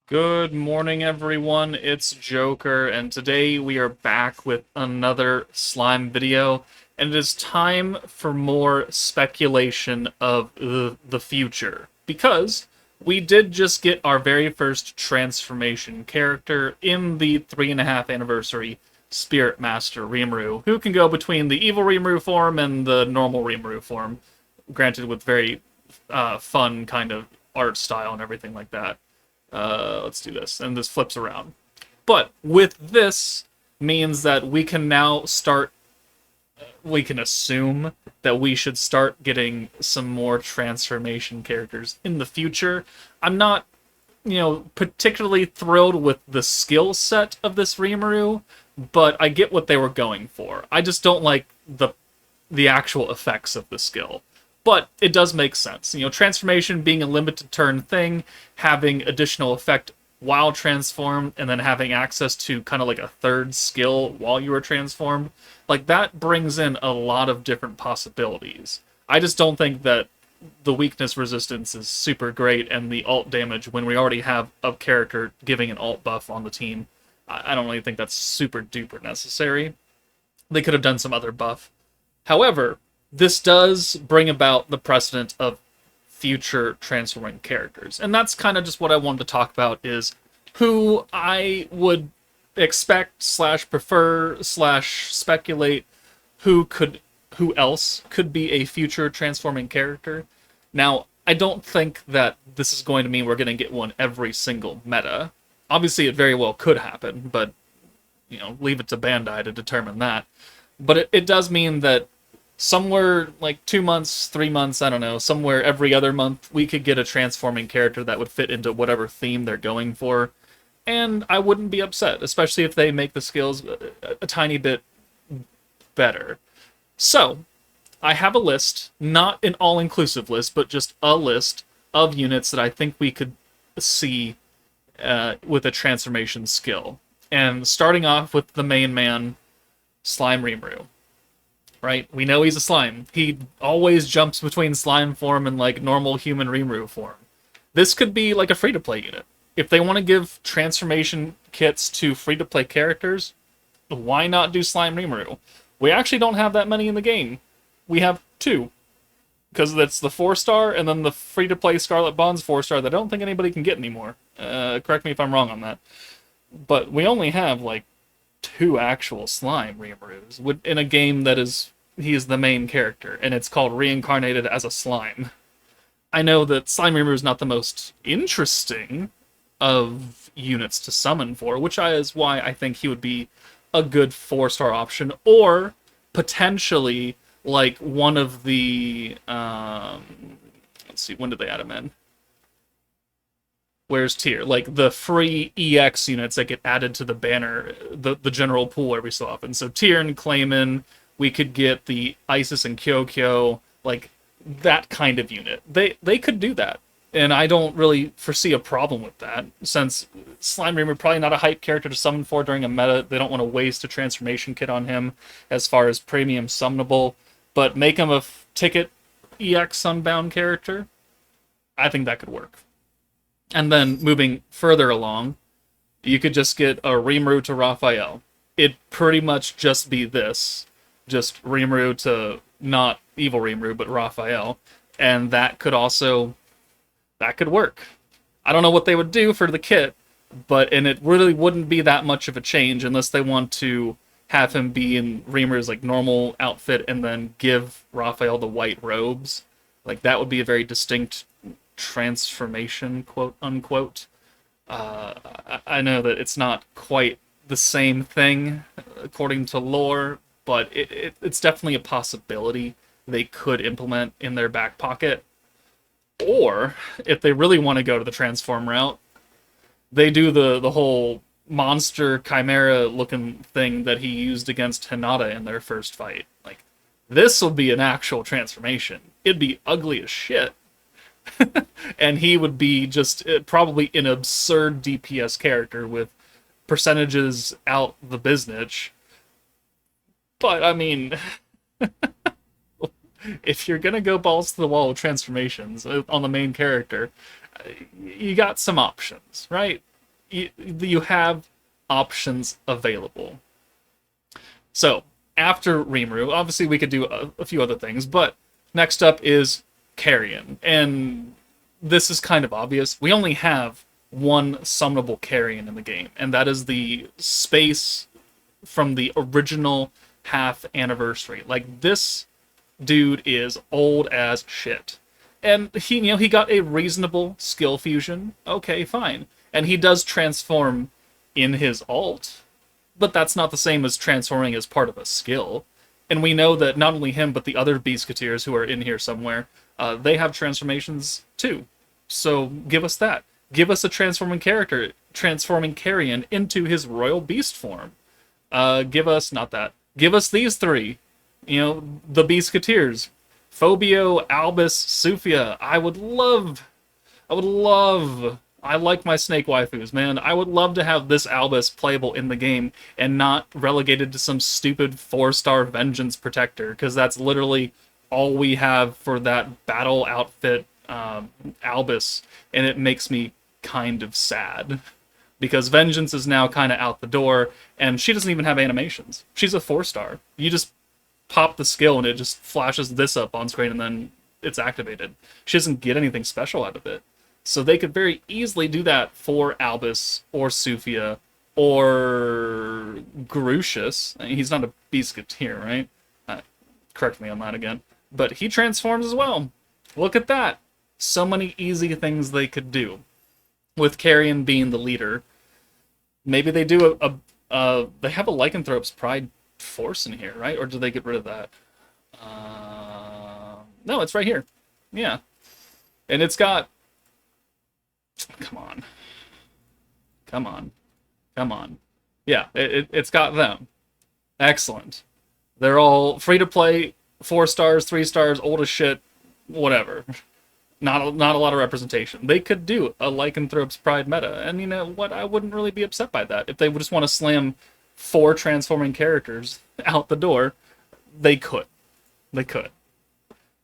Good morning, everyone. It's Joker, and today we are back with another slime video, and it is time for more speculation of the future. Because we did just get our very first transformation character in the 3.5 anniversary Spirit Master Remarru, who can go between the evil Remarru form and the normal Remarru form, granted with very fun kind of art style and everything like that. Let's do this. And this flips around. But with this means that we can now start, we can assume that we should start getting some more transformation characters in the future. I'm not, particularly thrilled with the skill set of this Remarru, but I get what they were going for. I just don't like the actual effects of the skill. But it does make sense. Transformation being a limited turn thing, having additional effect while transformed, and then having access to kind of like a third skill while you are transformed, like that brings in a lot of different possibilities. I just don't think that the weakness resistance is super great, and the alt damage when we already have a character giving an alt buff on the team, I don't really think that's super duper necessary. They could have done some other buff. However, this does bring about the precedent of future transforming characters. And that's kind of just what I wanted to talk about, is who I would expect slash prefer slash speculate who else could be a future transforming character. Now, I don't think that this is going to mean we're going to get one every single meta. Obviously, it very well could happen, but leave it to Bandai to determine that. But it does mean that somewhere like 2 months, 3 months, I don't know, somewhere every other month, we could get a transforming character that would fit into whatever theme they're going for. And I wouldn't be upset, especially if they make the skills a tiny bit better. So, I have a list, not an all-inclusive list, but just a list of units that I think we could see with a transformation skill. And starting off with the main man, Slime Remarru. Right? We know he's a slime. He always jumps between slime form and like normal human Remarru form. This could be like a free-to-play unit. If they want to give transformation kits to free-to-play characters, why not do Slime Remarru? We actually don't have that many in the game. We have 2. Because that's the 4-star and then the free-to-play Scarlet Bonds 4-star that I don't think anybody can get anymore. Correct me if I'm wrong on that. But we only have like 2 actual Slime Remarrus in a game that he is the main character, and it's called Reincarnated as a Slime. I know that Slime Remarru is not the most interesting of units to summon for, which is why I think he would be a good 4-star option, or potentially like one of the let's see, when did they add him in? Where's Tier? Like the free EX units that get added to the banner, the general pool every so often. So Tier and Clayman, we could get the Isis and Kyokyo, like that kind of unit. They could do that, and I don't really foresee a problem with that, since Slime Reamer probably not a hype character to summon for during a meta. They don't want to waste a transformation kit on him as far as premium summonable, but make him a ticket EX Sunbound character. I think that could work. And then moving further along, you could just get a Remarru to Raphael. It'd pretty much just be this. Just Remarru to not evil Remarru, but Raphael. And that could work. I don't know what they would do for the kit, and it really wouldn't be that much of a change unless they want to have him be in Remarru's like normal outfit and then give Raphael the white robes. Like that would be a very distinct transformation, quote unquote. I know that it's not quite the same thing according to lore, but it's definitely a possibility they could implement in their back pocket. Or if they really want to go to the transform route, they do the whole monster Chimera looking thing that he used against Hinata in their first fight. Like, this will be an actual transformation. It'd be ugly as shit. And he would be just probably an absurd DPS character with percentages out the biznitch. But, I mean, if you're gonna go balls to the wall with transformations on the main character, you got some options, right? you have options available. So, after Remarru, obviously we could do a few other things, but next up is Kerrion. And this is kind of obvious. We only have one summonable Kerrion in the game, and that is the space from the original half anniversary. Like, this dude is old as shit. And he got a reasonable skill fusion. Okay, fine. And he does transform in his ult, but that's not the same as transforming as part of a skill. And we know that not only him, but the other Beastketeers who are in here somewhere, they have transformations too. So give us that. Give us a transforming character, transforming Kerrion into his royal beast form. Give us, not that, give us these three. The Beastketeers. Phobio, Albus, Sufia. I like my snake waifus, man. I would love to have this Albus playable in the game and not relegated to some stupid 4-star Vengeance Protector, because that's literally all we have for that battle outfit Albus, and it makes me kind of sad. Because Vengeance is now kind of out the door, and she doesn't even have animations. She's a 4-star. You just pop the skill and it just flashes this up on screen and then it's activated. She doesn't get anything special out of it. So they could very easily do that for Albus or Sufia or Grucius. He's not a Beastketeer, right? Correct me on that again. But he transforms as well. Look at that. So many easy things they could do. With Kerrion being the leader. Maybe they do they have a Lycanthrope's Pride Force in here, right? Or did they get rid of that? No, it's right here. Yeah. And it's got... Come on. Yeah, it's got them. Excellent. They're all free to play, 4 stars, 3 stars, old as shit, whatever. Not a lot of representation. They could do a Lycanthrope's Pride meta, and you know what? I wouldn't really be upset by that. If they would just want to slam 4 transforming characters out the door, they could.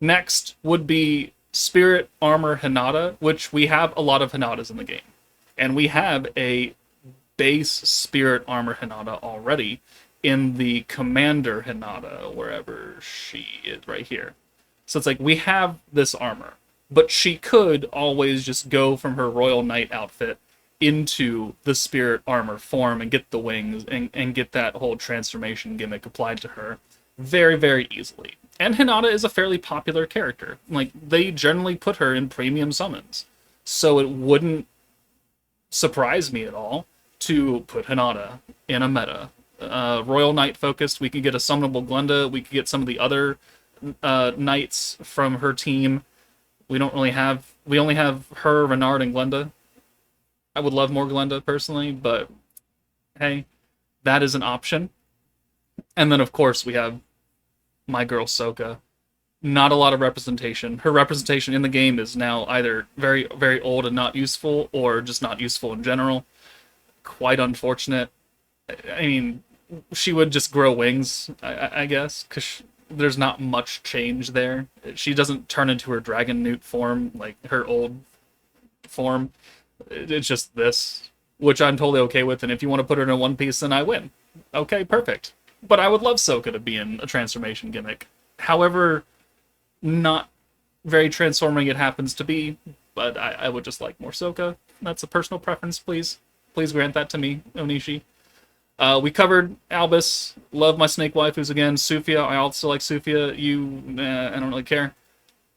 Next would be Spirit Armor Hinata, which we have a lot of Hinatas in the game. And we have a base Spirit Armor Hinata already in the Commander Hinata, wherever she is, right here. So it's like, we have this armor, but she could always just go from her Royal Knight outfit into the Spirit Armor form and get the wings and get that whole transformation gimmick applied to her very, very easily. And Hinata is a fairly popular character. Like, they generally put her in premium summons. So it wouldn't surprise me at all to put Hinata in a meta. Royal Knight focused, we could get a summonable Glenda, we could get some of the other knights from her team. We only have her, Renard, and Glenda. I would love more Glenda, personally, but hey, that is an option. And then, of course, we have my girl Sokka. Not a lot of representation. Her representation in the game is now either very, very old and not useful, or just not useful in general. Quite unfortunate. I mean, she would just grow wings, I guess, because there's not much change there. She doesn't turn into her Dragon Newt form, like her old form. It's just this, which I'm totally okay with, and if you want to put her in a One Piece, then I win. Okay, perfect. But I would love Sokka to be in a transformation gimmick. However, not very transforming it happens to be, but I would just like more Sokka. That's a personal preference, please. Please grant that to me, Onishi. We covered Albus. Love my snake waifus again. Sufia, I also like Sufia. I don't really care.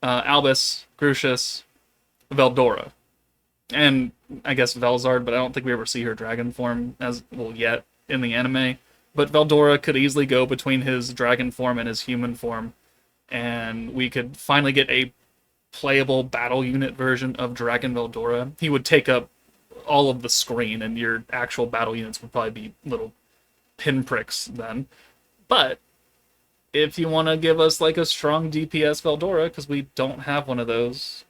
Albus, Grucius, Vdora. And I guess Velzard, but I don't think we ever see her dragon form yet in the anime. But Vdora could easily go between his dragon form and his human form, and we could finally get a playable battle unit version of Dragon Vdora. He would take up all of the screen, and your actual battle units would probably be little pinpricks then. But if you want to give us like a strong DPS Vdora, because we don't have one of those,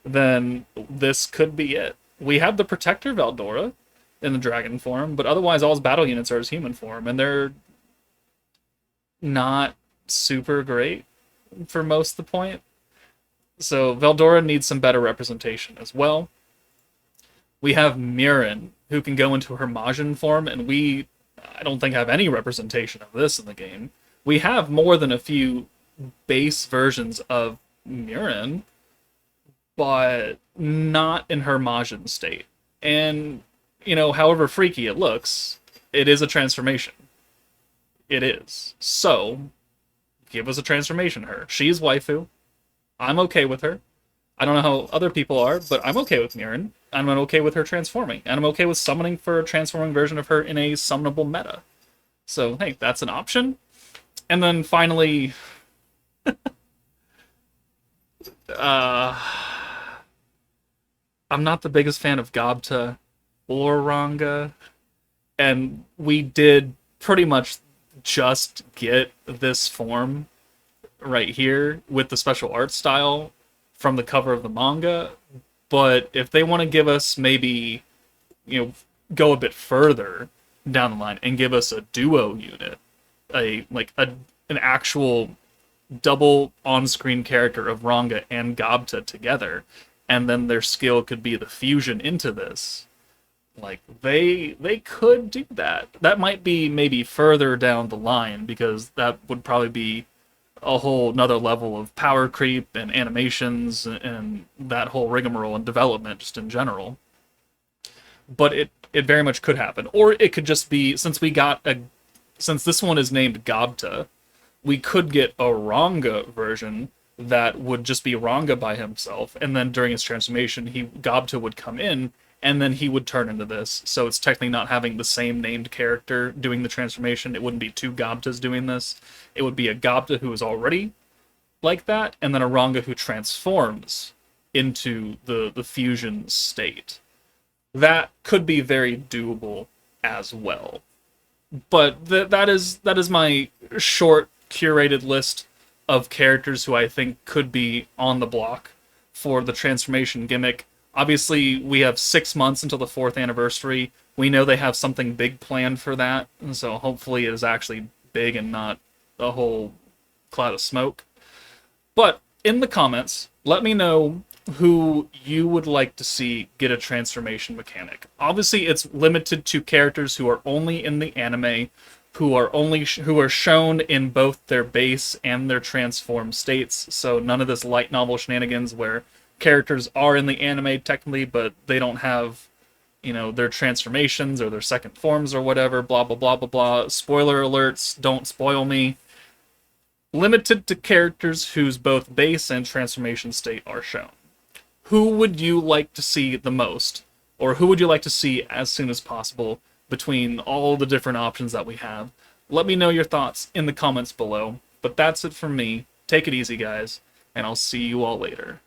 then this could be it. We have the Protector Vdora in the dragon form, but otherwise all his battle units are his human form, and they're not super great for most of the point. So Vdora needs some better representation as well. We have Mirren, who can go into her Majin form, and I don't think, have any representation of this in the game. We have more than a few base versions of Mirren, but not in her Majin state. And, however freaky it looks, it is a transformation. It is. So, give us a transformation her. She's waifu. I'm okay with her. I don't know how other people are, but I'm okay with Mirren. I'm okay with her transforming. And I'm okay with summoning for a transforming version of her in a summonable meta. So, hey, that's an option. And then finally, I'm not the biggest fan of Gobta or Ranga. And we did pretty much just get this form right here with the special art style from the cover of the manga. But if they want to give us maybe, go a bit further down the line and give us a duo unit, an actual double on-screen character of Ranga and Gobta together, and then their skill could be the fusion into this. They could do that. That might be maybe further down the line, because that would probably be a whole another level of power creep and animations and that whole rigmarole and development just in general. But it very much could happen. Or it could just be, since this one is named Gobta, we could get a Ranga version that would just be Ranga by himself, and then during his transformation, Gobta would come in, and then he would turn into this. So it's technically not having the same named character doing the transformation. It wouldn't be two Gobtas doing this. It would be a Gobta who is already like that, and then a Ranga who transforms into the fusion state. That could be very doable as well. But that is my short, curated list of characters who I think could be on the block for the transformation gimmick. Obviously, we have 6 months until the 4th anniversary. We know they have something big planned for that, and so hopefully it is actually big and not a whole cloud of smoke. But in the comments, let me know who you would like to see get a transformation mechanic. Obviously, it's limited to characters who are only in the anime, who are shown in both their base and their transform states. So none of this light novel shenanigans where characters are in the anime technically, but they don't have, their transformations or their second forms or whatever, blah, blah, blah, blah, blah. Spoiler alerts, don't spoil me. Limited to characters whose both base and transformation state are shown. Who would you like to see the most? Or who would you like to see as soon as possible between all the different options that we have? Let me know your thoughts in the comments below. But that's it from me. Take it easy, guys, and I'll see you all later.